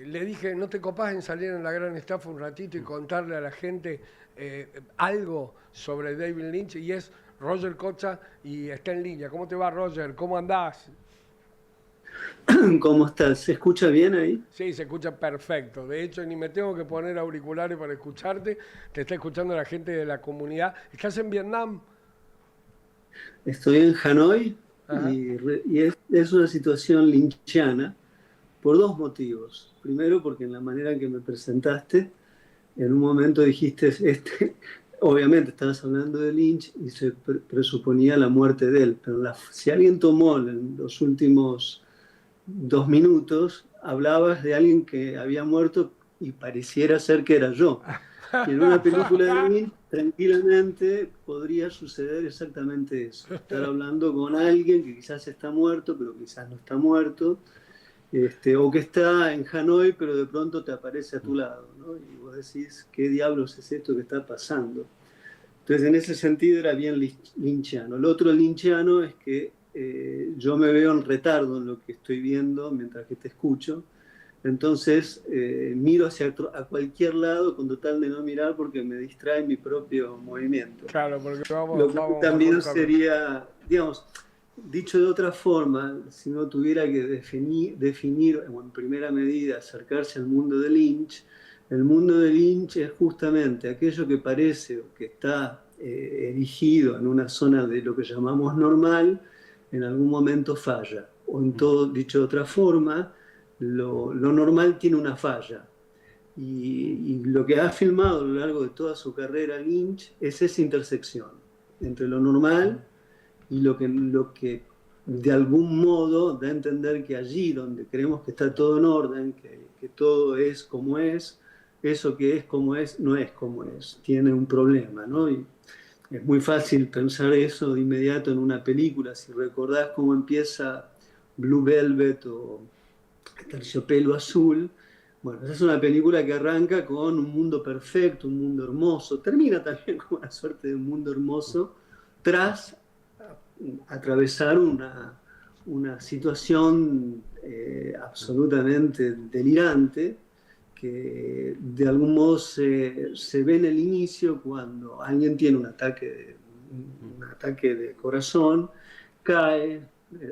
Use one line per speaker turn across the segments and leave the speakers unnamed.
le dije, ¿no te copás en salir en la gran estafa un ratito y contarle a la gente algo sobre David Lynch? Y es Roger Cocha y está en línea. ¿Cómo te va, Roger? ¿Cómo andás?
¿Cómo estás? ¿Se escucha bien ahí?
Sí, se escucha perfecto. De hecho, ni me tengo que poner auriculares para escucharte. Te está escuchando la gente de la comunidad. ¿Estás en Vietnam?
Estoy en Hanoi
Ajá.
y es una situación lynchiana por dos motivos. Primero, porque en la manera en que me presentaste, en un momento dijiste, obviamente estabas hablando de Lynch y se presuponía la muerte de él, pero si alguien tomó en los últimos 2 minutos, hablabas de alguien que había muerto y pareciera ser que era yo. Y en una película de Lynch, tranquilamente podría suceder exactamente eso. Estar hablando con alguien que quizás está muerto, pero quizás no está muerto, o que está en Hanoi, pero de pronto te aparece a tu lado, ¿no? Y vos decís, ¿qué diablos es esto que está pasando? Entonces, en ese sentido era bien lynchiano. El otro lynchiano es que yo me veo en retardo en lo que estoy viendo mientras que te escucho. Entonces, miro a cualquier lado con total de no mirar porque me distrae mi propio movimiento.
Claro, porque
Lo cual
vamos a
también
contarlo.
sería, digamos, dicho de otra forma, si no tuviera que definir o en primera medida acercarse al mundo de Lynch, el mundo de Lynch es justamente aquello que parece o que está erigido en una zona de lo que llamamos normal, en algún momento falla. O en todo, dicho de otra forma, lo normal tiene una falla. Y lo que ha filmado a lo largo de toda su carrera Lynch es esa intersección entre lo normal y lo que de algún modo da a entender que allí donde creemos que está todo en orden, que todo es como es, eso que es como es no es como es, tiene un problema, ¿no? Y es muy fácil pensar eso de inmediato en una película, si recordás cómo empieza Blue Velvet o Terciopelo Azul. Bueno, esa es una película que arranca con un mundo perfecto, un mundo hermoso, termina también con una suerte de un mundo hermoso, tras atravesar una situación absolutamente delirante que de algún modo se ve en el inicio cuando alguien tiene un ataque de corazón, cae,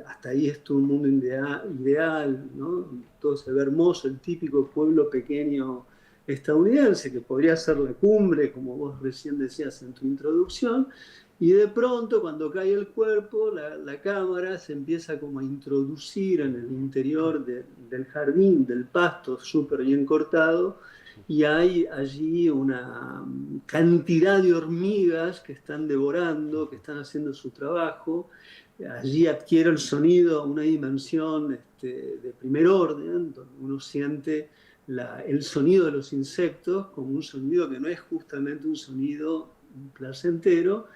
hasta ahí es todo un mundo ideal, ¿no? Todo se ve hermoso, el típico pueblo pequeño estadounidense que podría ser la cumbre, como vos recién decías en tu introducción, y de pronto cuando cae el cuerpo, la cámara se empieza como a introducir en el interior del jardín, del pasto súper bien cortado, y hay allí una cantidad de hormigas que están devorando, que están haciendo su trabajo. Allí adquiere el sonido una dimensión de primer orden, donde uno siente el sonido de los insectos como un sonido que no es justamente un sonido placentero,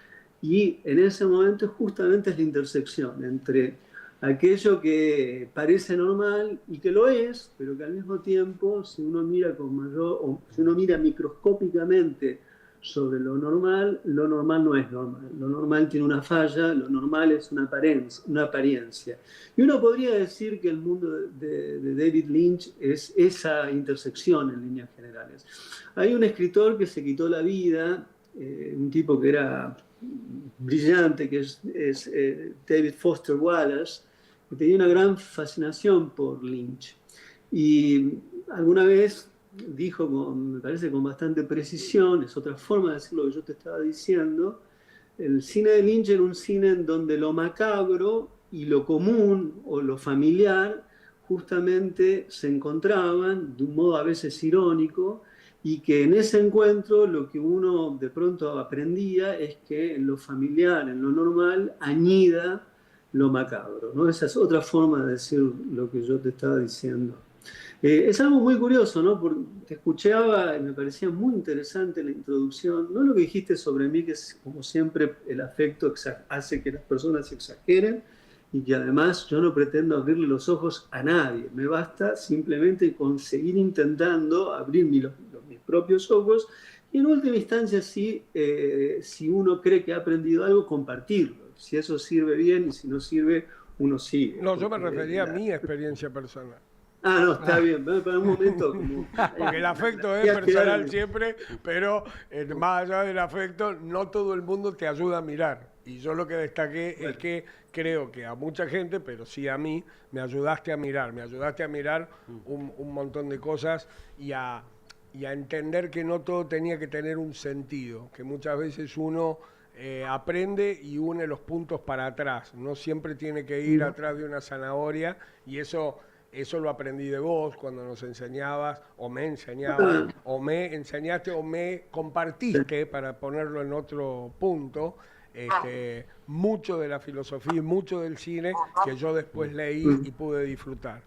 y en ese momento justamente es la intersección entre aquello que parece normal y que lo es, pero que al mismo tiempo, si uno mira con mayor, o si uno mira microscópicamente sobre lo normal no es normal. Lo normal tiene una falla, lo normal es una apariencia. Y uno podría decir que el mundo de David Lynch es esa intersección en líneas generales. Hay un escritor que se quitó la vida, un tipo que era brillante, que es David Foster Wallace, que tenía una gran fascinación por Lynch. Y alguna vez dijo, me parece con bastante precisión, es otra forma de decir lo que yo te estaba diciendo, el cine de Lynch era un cine en donde lo macabro y lo común o lo familiar justamente se encontraban de un modo a veces irónico, y que en ese encuentro lo que uno de pronto aprendía es que en lo familiar, en lo normal, añida lo macabro, ¿no? Esa es otra forma de decir lo que yo te estaba diciendo. Es algo muy curioso, ¿no? Porque te escuchaba y me parecía muy interesante la introducción, no lo que dijiste sobre mí, que es como siempre el afecto hace que las personas exageren, y que además yo no pretendo abrirle los ojos a nadie, me basta simplemente conseguir intentando abrir mis propios ojos, y en última instancia, si uno cree que ha aprendido algo, compartirlo. Si eso sirve bien, y si no sirve, uno sigue,
No, yo me
porque
refería a mi experiencia personal.
Ah, no, está bien, para un momento como...
Porque el afecto es
ya
personal
quedaron-
siempre, pero más allá del afecto, no todo el mundo te ayuda a mirar. Y yo lo que destaqué es
Bueno,
que creo que a mucha gente, pero sí a mí, me ayudaste a mirar un montón de cosas y a entender que no todo tenía que tener un sentido, que muchas veces uno aprende y une los puntos para atrás, no siempre tiene que ir
ujú.
atrás de una zanahoria y eso lo aprendí de vos cuando nos enseñabas,
Ah,
o me enseñaste, o me
sí.
compartiste, para ponerlo en otro punto, mucho de la filosofía y mucho del cine que yo después leí
Mm.
y pude disfrutar.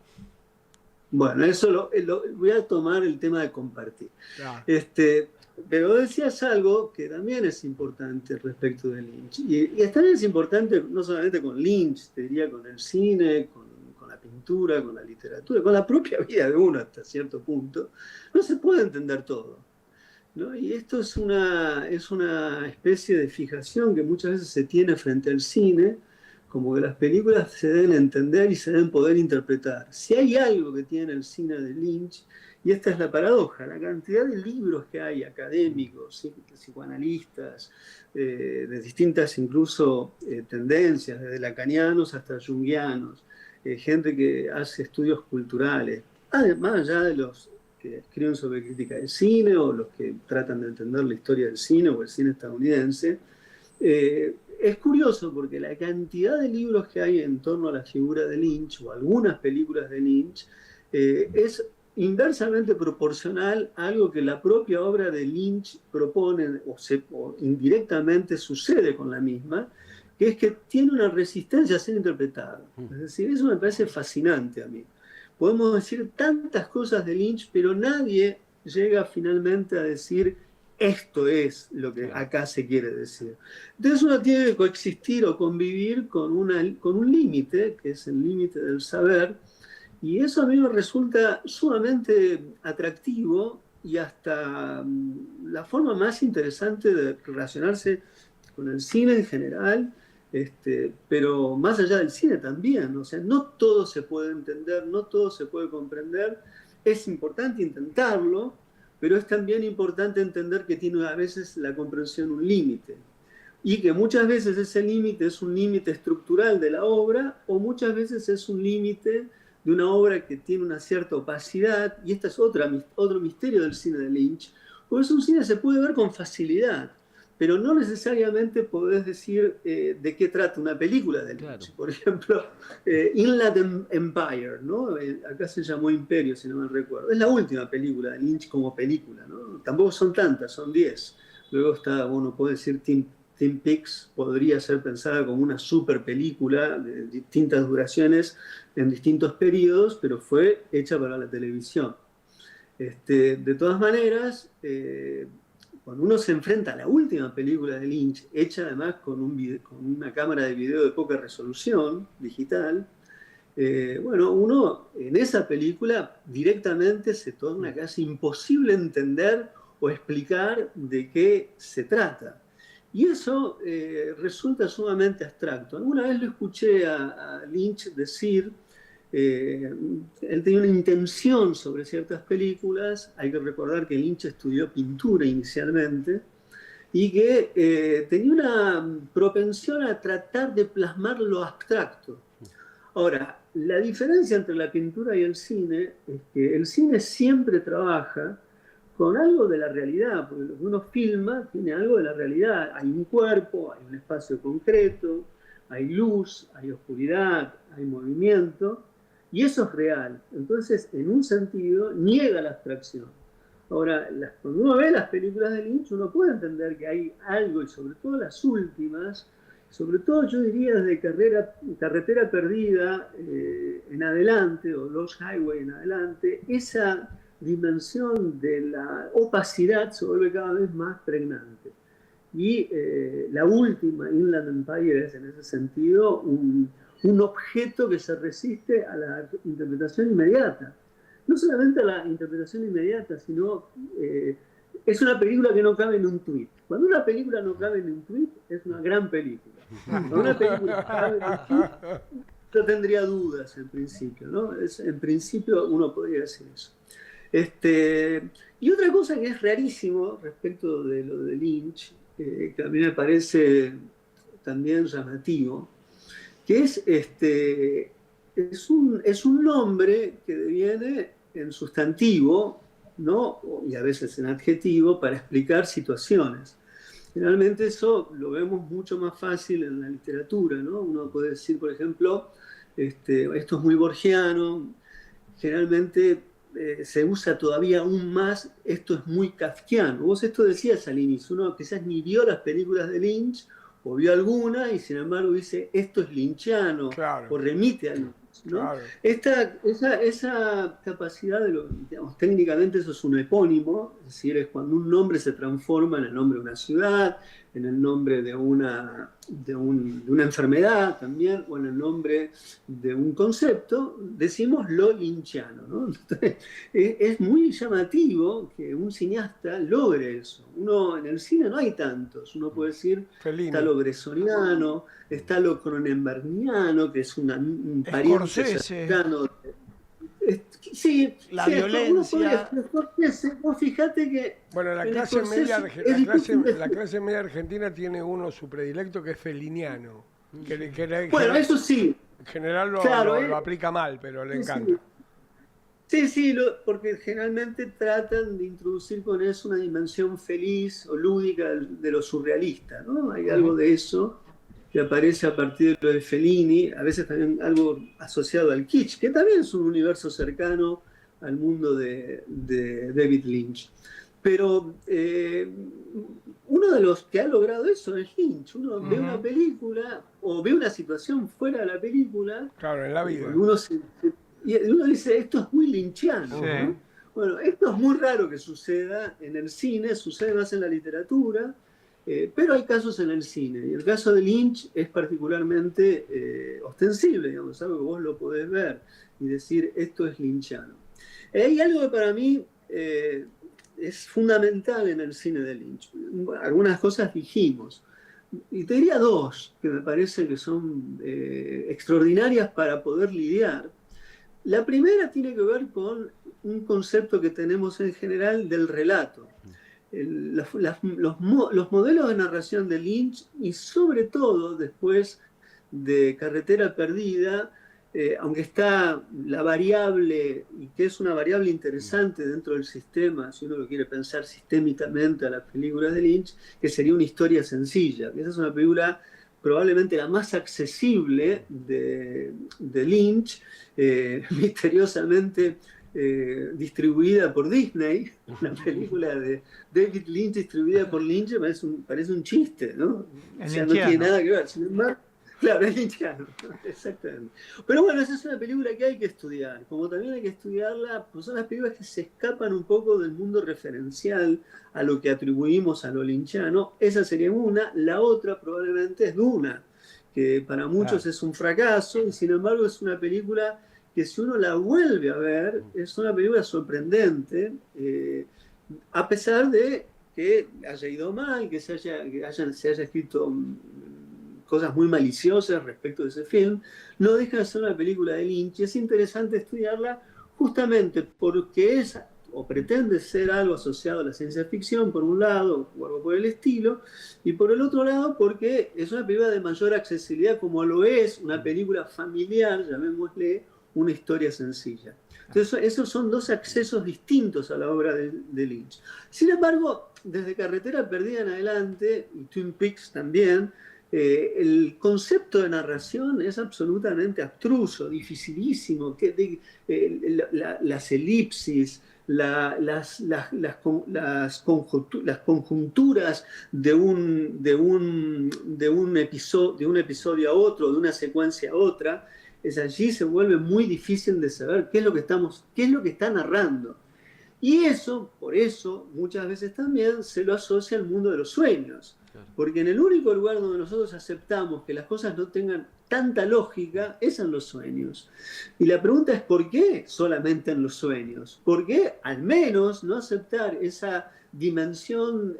Bueno, eso voy a tomar el tema de compartir.
Claro.
Este, pero decías algo que también es importante respecto de Lynch. Y también es importante no solamente con Lynch, te diría con el cine, con la pintura, con la literatura, con la propia vida de uno hasta cierto punto. No se puede entender todo, ¿no? Y esto es una especie de fijación que muchas veces se tiene frente al cine, como que las películas se deben entender y se deben poder interpretar. Si hay algo que tiene el cine de Lynch, y esta es la paradoja, la cantidad de libros que hay académicos, psicoanalistas, de distintas incluso tendencias, desde lacanianos hasta junguianos, gente que hace estudios culturales, además allá de los que escriben sobre crítica del cine o los que tratan de entender la historia del cine o el cine estadounidense. Es curioso porque la cantidad de libros que hay en torno a la figura de Lynch o algunas películas de Lynch es inversamente proporcional a algo que la propia obra de Lynch propone o indirectamente sucede con la misma, que es que tiene una resistencia a ser interpretada. Es decir, eso me parece fascinante a mí. Podemos decir tantas cosas de Lynch, pero nadie llega finalmente a decir esto es lo que
Claro.
acá se quiere decir. Entonces uno tiene que coexistir o convivir con un límite, que es el límite del saber, y eso a mí me resulta sumamente atractivo y hasta la forma más interesante de relacionarse con el cine en general, pero más allá del cine también. O sea, no todo se puede entender, no todo se puede comprender. Es importante intentarlo, pero es también importante entender que tiene a veces la comprensión un límite y que muchas veces ese límite es un límite estructural de la obra o muchas veces es un límite de una obra que tiene una cierta opacidad, y este es otro misterio del cine de Lynch, porque es un cine que se puede ver con facilidad, pero no necesariamente podés decir de qué trata una película de
Claro.
Lynch. Por ejemplo, Inland Empire, ¿no? Acá se llamó Imperio, si no me recuerdo. Es la última película de Lynch como película, ¿no? Tampoco son tantas, son 10. Luego está, bueno, puede decir Twin Peaks podría ser pensada como una super película de distintas duraciones en distintos periodos, pero fue hecha para la televisión. De todas maneras, cuando uno se enfrenta a la última película de Lynch, hecha además con una cámara de video de poca resolución digital, bueno, uno en esa película directamente se torna casi imposible entender o explicar de qué se trata. Y eso resulta sumamente abstracto. Alguna vez lo escuché a Lynch decir, él tenía una intención sobre ciertas películas, hay que recordar que Lynch estudió pintura inicialmente, y que tenía una propensión a tratar de plasmar lo abstracto. Ahora, la diferencia entre la pintura y el cine es que el cine siempre trabaja con algo de la realidad, porque lo que uno filma tiene algo de la realidad. Hay un cuerpo, hay un espacio concreto, hay luz, hay oscuridad, hay movimiento, y eso es real. Entonces, en un sentido, niega la abstracción. Ahora, cuando uno ve las películas de Lynch, uno puede entender que hay algo, y sobre todo las últimas, sobre todo yo diría desde Carretera Perdida en adelante, o Lost Highway en adelante, esa dimensión de la opacidad se vuelve cada vez más pregnante. Y la última, Inland Empire, es en ese sentido un objeto que se resiste a la interpretación inmediata. No solamente a la interpretación inmediata, sino es una película que no cabe en un tuit. Cuando una película no cabe en un tuit, es una gran película. Cuando una película cabe en un tuit, yo tendría dudas en principio, ¿no? En principio uno podría decir eso. Y otra cosa que es rarísimo respecto de lo de Lynch, que a mí me parece también llamativo, que es un nombre que deviene en sustantivo, ¿no? Y a veces en adjetivo para explicar situaciones. Generalmente eso lo vemos mucho más fácil en la literatura, ¿no? Uno puede decir, por ejemplo, esto es muy borgiano, generalmente se usa todavía aún más, esto es muy kafkiano. Vos esto decías al inicio, uno quizás ni vio las películas de Lynch o vio alguna y sin embargo dice, esto es lynchiano
Claro,
o remite a Lynch, ¿no?
claro.
Esa capacidad digamos, técnicamente eso es un epónimo, es decir, es cuando un nombre se transforma en el nombre de una ciudad, en el nombre de de una enfermedad también, o en el nombre de un concepto, decimos lo lynchiano, ¿no? Entonces, es muy llamativo que un cineasta logre eso. Uno, en el cine no hay tantos, uno puede decir, está
Fellini.
lo bresoniano, está lo cronenbergiano, que es un pariente
Scorsese,
cercano. Sí,
la
sí, uno podría
violencia.
Scorsese, vos fíjate que
Bueno,
en Scorsese es difícil
la clase media argentina tiene uno su predilecto que es feliniano.
Bueno, eso sí,
en general
claro,
lo aplica mal, pero le
sí,
encanta.
sí. Sí, sí, porque generalmente tratan de introducir con eso una dimensión feliz o lúdica de lo surrealista, ¿no? Hay algo de eso que aparece a partir de lo de Fellini, a veces también algo asociado al kitsch, que también es un universo cercano al mundo de David Lynch. Pero uno de los que ha logrado eso es Lynch. Uno ve una película o ve una situación fuera de la película,
Claro, en la vida.
cuando y uno dice, esto es muy lynchiano,
Sí.
¿no? Bueno, esto es muy raro que suceda en el cine, sucede más en la literatura, pero hay casos en el cine. Y el caso de Lynch es particularmente ostensible, digamos, algo que vos lo podés ver y decir, esto es lynchiano. Hay algo que para mí es fundamental en el cine de Lynch. Algunas cosas dijimos. Y te diría dos que me parece que son extraordinarias para poder lidiar. La primera tiene que ver con un concepto que tenemos en general del relato. Los modelos de narración de Lynch y sobre todo después de Carretera Perdida, aunque está la variable, y que es una variable interesante dentro del sistema, si uno lo quiere pensar sistémicamente a las películas de Lynch, que sería una historia sencilla. Esa es una película probablemente la más accesible de Lynch, misteriosamente distribuida por Disney, una película de David Lynch distribuida por Lynch, parece un chiste, ¿no? O sea, no tiene nada que ver. Sin embargo, claro, es lynchiano, exactamente. Pero bueno, esa es una película que hay que estudiar, como también hay que estudiarla, pues son las películas que se escapan un poco del mundo referencial a lo que atribuimos a lo lynchiano. Esa sería una. La otra probablemente es Duna, que para muchos es un fracaso y sin embargo es una película que si uno la vuelve a ver, es una película sorprendente, a pesar de que haya ido mal, que se haya escrito cosas muy maliciosas respecto de ese film, no deja de ser una película de Lynch y es interesante estudiarla justamente porque es o pretende ser algo asociado a la ciencia ficción, por un lado, o algo por el estilo, y por el otro lado porque es una película de mayor accesibilidad, como lo es una película familiar, llamémosle, una historia sencilla. Entonces, esos son dos accesos distintos a la obra de Lynch. Sin embargo, desde Carretera Perdida en adelante, y Twin Peaks también, el concepto de narración es absolutamente abstruso, dificilísimo. Las elipsis, las conjunturas de un episodio a otro, de una secuencia a otra, allí se vuelve muy difícil de saber qué es lo que está narrando. Y por eso, muchas veces también se lo asocia al mundo de los sueños. Porque en el único lugar donde nosotros aceptamos que las cosas no tengan tanta lógica es en los sueños. Y la pregunta es ¿por qué solamente en los sueños? ¿Por qué al menos no aceptar esa dimensión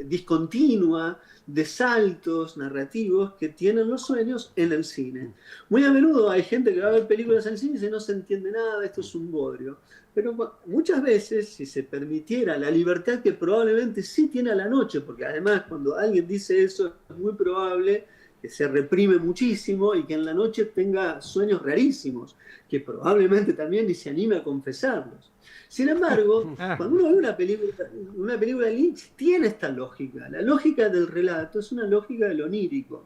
discontinua de saltos narrativos que tienen los sueños en el cine? Muy a menudo hay gente que va a ver películas en el cine y dice no se entiende nada, esto es un bodrio. Pero muchas veces, si se permitiera la libertad que probablemente sí tiene a la noche, porque además cuando alguien dice eso es muy probable que se reprime muchísimo y que en la noche tenga sueños rarísimos, que probablemente también ni se anime a confesarlos. Sin embargo, cuando uno ve una película de Lynch, tiene esta lógica. La lógica del relato es una lógica de lo onírico,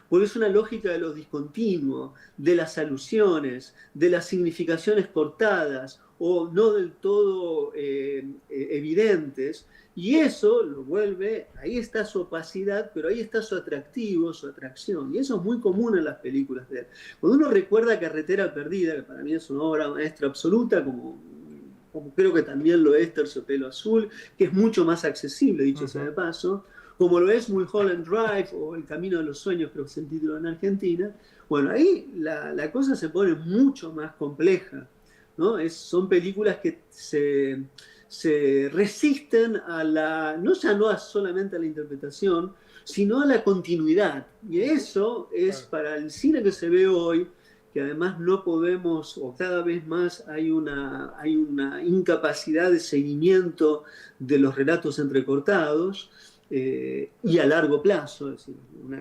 porque es una lógica de lo discontinuo, de las alusiones, de las significaciones cortadas o no del todo evidentes, y eso lo vuelve, ahí está su opacidad, pero ahí está su atractivo, su atracción, y eso es muy común en las películas de él. Cuando uno recuerda Carretera Perdida, que para mí es una obra maestra absoluta, como creo que también lo es Terciopelo Azul, que es mucho más accesible, dicho sea de paso, como lo es Mulholland Drive o El Camino de los Sueños, creo que es el título en Argentina. Bueno, ahí la cosa se pone mucho más compleja, ¿no? Son películas que se resisten a no solamente a la interpretación, sino a la continuidad. Y eso es para el cine que se ve hoy, que además no podemos, o cada vez más hay una incapacidad de seguimiento de los relatos entrecortados, y a largo plazo, es decir,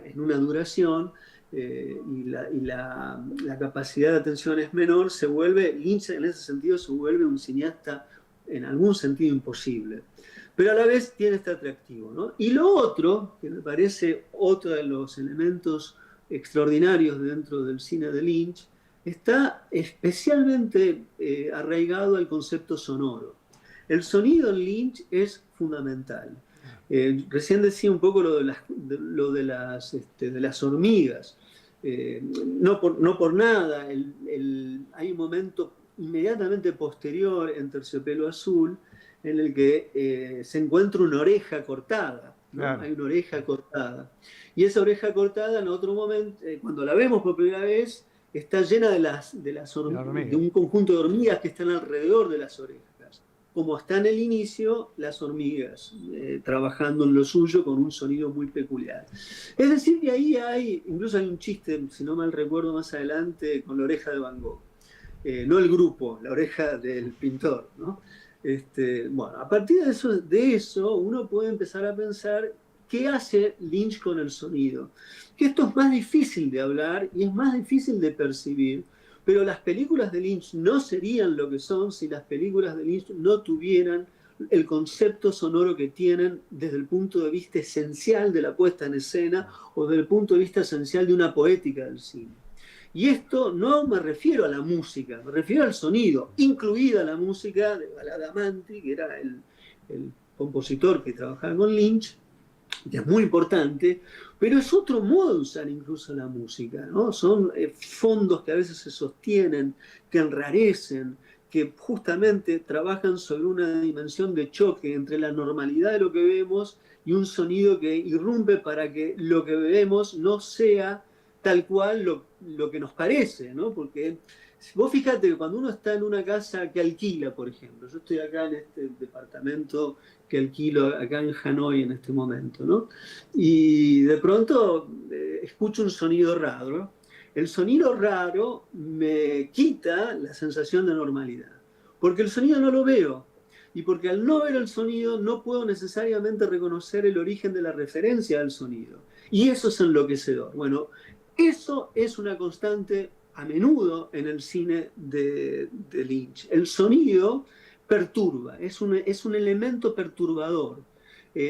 en una duración, y la capacidad de atención es menor, Lynch en ese sentido se vuelve un cineasta en algún sentido imposible. Pero a la vez tiene este atractivo, ¿no? Y lo otro, que me parece otro de los elementos extraordinarios dentro del cine de Lynch, está especialmente arraigado al concepto sonoro. El sonido en Lynch es fundamental. Recién decía un poco lo de las hormigas. No por nada, hay un momento inmediatamente posterior en Terciopelo Azul en el que se encuentra una oreja cortada, ¿no? Claro. Hay una oreja cortada. Y esa oreja cortada en otro momento, cuando la vemos por primera vez, está llena de un conjunto de hormigas que están alrededor de las orejas. Como está en el inicio, las hormigas trabajando en lo suyo con un sonido muy peculiar. Es decir, que ahí incluso hay un chiste, si no mal recuerdo más adelante, con la oreja de Van Gogh. No el grupo, la oreja del pintor, ¿no? Bueno, a partir de eso uno puede empezar a pensar qué hace Lynch con el sonido. Que esto es más difícil de hablar y es más difícil de percibir, pero las películas de Lynch no serían lo que son si las películas de Lynch no tuvieran el concepto sonoro que tienen desde el punto de vista esencial de la puesta en escena o desde el punto de vista esencial de una poética del cine. Y esto no me refiero a la música, me refiero al sonido, incluida la música de Badalamenti, que era el compositor que trabajaba con Lynch, que es muy importante, pero es otro modo de usar incluso la música, ¿no? Son fondos que a veces se sostienen, que enrarecen, que justamente trabajan sobre una dimensión de choque entre la normalidad de lo que vemos y un sonido que irrumpe para que lo que vemos no sea tal cual lo que nos parece, ¿no? Porque vos fíjate que cuando uno está en una casa que alquila, por ejemplo, yo estoy acá en este departamento que alquilo acá en Hanoi en este momento, ¿no? Y de pronto escucho un sonido raro. El sonido raro me quita la sensación de normalidad, porque el sonido no lo veo. Y porque al no ver el sonido no puedo necesariamente reconocer el origen de la referencia al sonido. Y eso es enloquecedor. Bueno, eso es una constante a menudo en el cine de Lynch. El sonido perturba, es un elemento perturbador.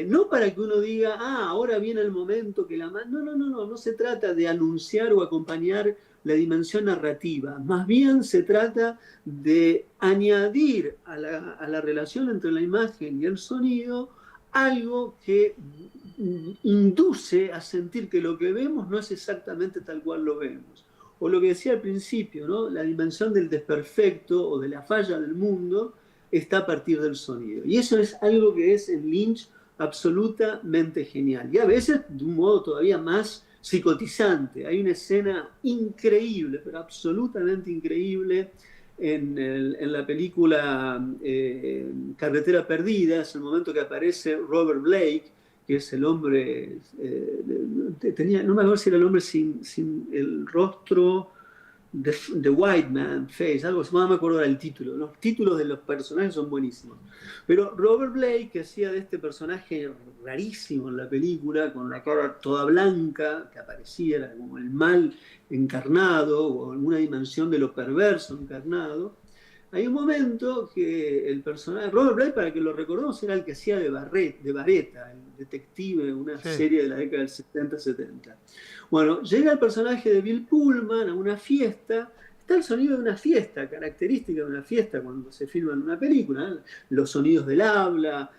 No para que uno diga, ahora viene el momento que no se trata de anunciar o acompañar la dimensión narrativa, más bien se trata de añadir a la relación entre la imagen y el sonido algo que induce a sentir que lo que vemos no es exactamente tal cual lo vemos. O lo que decía al principio, ¿no? La dimensión del desperfecto o de la falla del mundo está a partir del sonido. Y eso es algo que es en Lynch absolutamente genial. Y a veces de un modo todavía más psicotizante. Hay una escena increíble, pero absolutamente increíble, en la película Carretera Perdida. Es el momento que aparece Robert Blake, que es el hombre, no me acuerdo si era el hombre sin el rostro, The White Man Face, algo así, no me acuerdo del título. Los títulos de los personajes son buenísimos. Pero Robert Blake, que hacía de este personaje rarísimo en la película, con la cara toda blanca, que aparecía, era como el mal encarnado, o alguna dimensión de lo perverso encarnado. Hay un momento que el personaje, Robert Blake, para que lo recordemos, era el que hacía de Barretta, el detective, una serie de la década del 70-70. Bueno, llega el personaje de Bill Pullman a una fiesta. Está el sonido de una fiesta, característica de una fiesta cuando se filma en una película, ¿eh? Los sonidos del habla,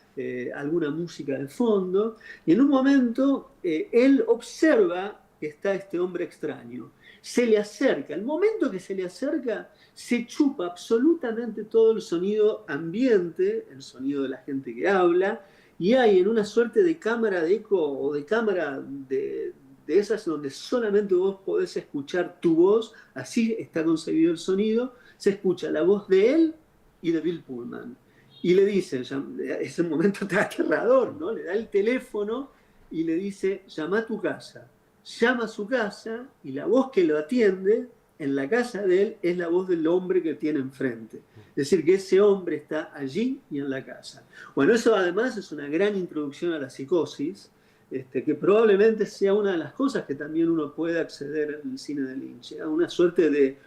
alguna música de fondo, y en un momento él observa que está este hombre extraño. Se le acerca, el momento que se le acerca, se chupa absolutamente todo el sonido ambiente, el sonido de la gente que habla, y hay en una suerte de cámara de eco o de cámara de esas donde solamente vos podés escuchar tu voz, así está concebido el sonido, se escucha la voz de él y de Bill Pullman. Y le dice, es un momento aterrador, ¿no? Le da el teléfono y le dice, llama a tu casa. Llama a su casa y la voz que lo atiende en la casa de él es la voz del hombre que tiene enfrente. Es decir, que ese hombre está allí y en la casa. Bueno, eso además es una gran introducción a la psicosis, que probablemente sea una de las cosas que también uno puede acceder en el cine de Lynch, a una suerte de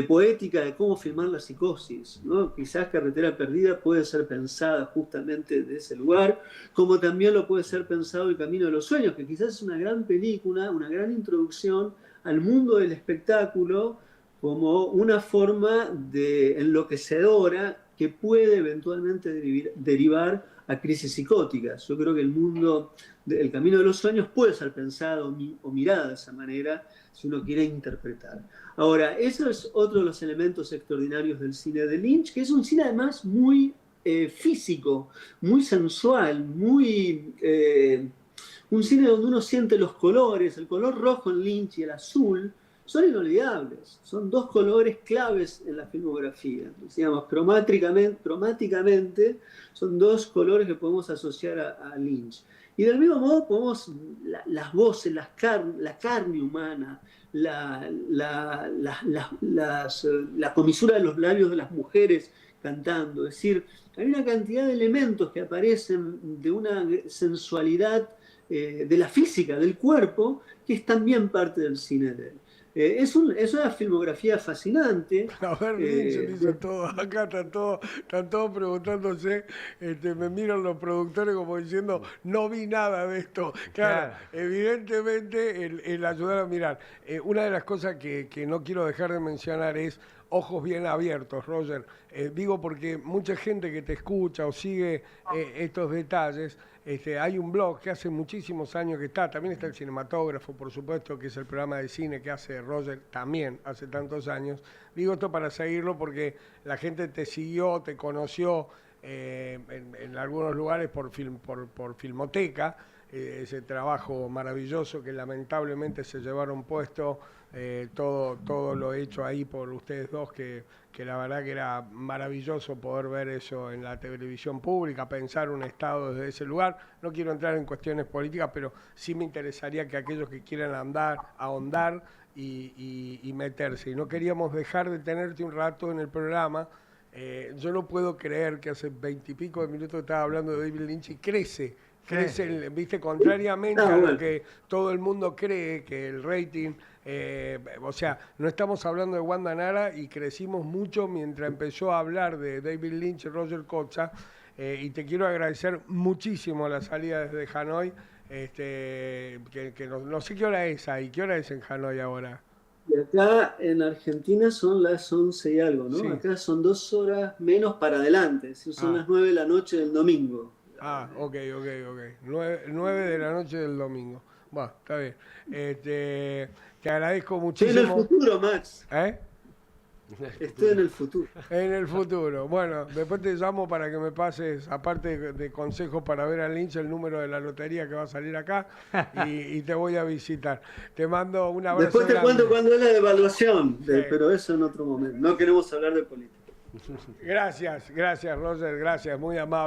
poética de cómo filmar la psicosis, ¿no? Quizás Carretera Perdida puede ser pensada justamente de ese lugar, como también lo puede ser pensado El Camino de los Sueños, que quizás es una gran película, una gran introducción al mundo del espectáculo como una forma de enloquecedora que puede eventualmente derivar a crisis psicóticas. Yo creo que el mundo El Camino de los Sueños puede ser pensado o mirado de esa manera si uno quiere interpretar. Ahora, eso es otro de los elementos extraordinarios del cine de Lynch, que es un cine además muy físico, muy sensual, un cine donde uno siente los colores, el color rojo en Lynch y el azul, son inolvidables, son dos colores claves en la filmografía. Digamos, cromáticamente son dos colores que podemos asociar a Lynch. Y del mismo modo podemos, las voces, la carne humana, la comisura de los labios de las mujeres cantando, es decir, hay una cantidad de elementos que aparecen de una sensualidad de la física, del cuerpo, que es también parte del cine de él. Es una filmografía fascinante.
A ver, Lynch dice todo, acá están todos preguntándose, me miran los productores como diciendo, no vi nada de esto. Claro, evidentemente el ayudar a mirar. Una de las cosas que no quiero dejar de mencionar es ojos bien abiertos, Roger. Digo porque mucha gente que te escucha o sigue estos detalles, hay un blog que hace muchísimos años que está, también está el Cinematógrafo, por supuesto, que es el programa de cine que hace Roger también hace tantos años. Digo esto para seguirlo porque la gente te siguió, te conoció en algunos lugares por Filmoteca, ese trabajo maravilloso que lamentablemente se llevaron puesto todo lo hecho ahí por ustedes dos, que la verdad que era maravilloso poder ver eso en la televisión pública, pensar un Estado desde ese lugar. No quiero entrar en cuestiones políticas, pero sí me interesaría que aquellos que quieran ahondar y meterse. Y no queríamos dejar de tenerte un rato en el programa. Yo no puedo creer que hace 20 y pico de minutos estaba hablando de David Lynch y crece, viste, contrariamente a lo que todo el mundo cree, que el rating, o sea, no estamos hablando de Wanda Nara y crecimos mucho mientras empezó a hablar de David Lynch y Roger Cotza, y te quiero agradecer muchísimo la salida desde Hanoi, que no sé qué hora es ahí, ¿qué hora es en Hanoi ahora?
Y acá en Argentina son las 11 y algo, ¿no?
Sí.
Acá son 2 horas menos para adelante, es decir, son las 9 de la noche del domingo.
Ok. 9 de la noche del domingo. Bueno, está bien. Te agradezco
Estoy en el
muchísimo.
futuro, Max.
¿Eh?
Estoy en el futuro.
En el futuro. Bueno, después te llamo para que me pases, aparte de consejos para ver al Lynch, el número de la lotería que va a salir acá y te voy a visitar. Te mando un abrazo.
Después te
grande.
cuento cuándo es la devaluación,
Sí.
pero eso en otro momento. No queremos hablar de política.
Gracias, Roger, gracias, muy amable.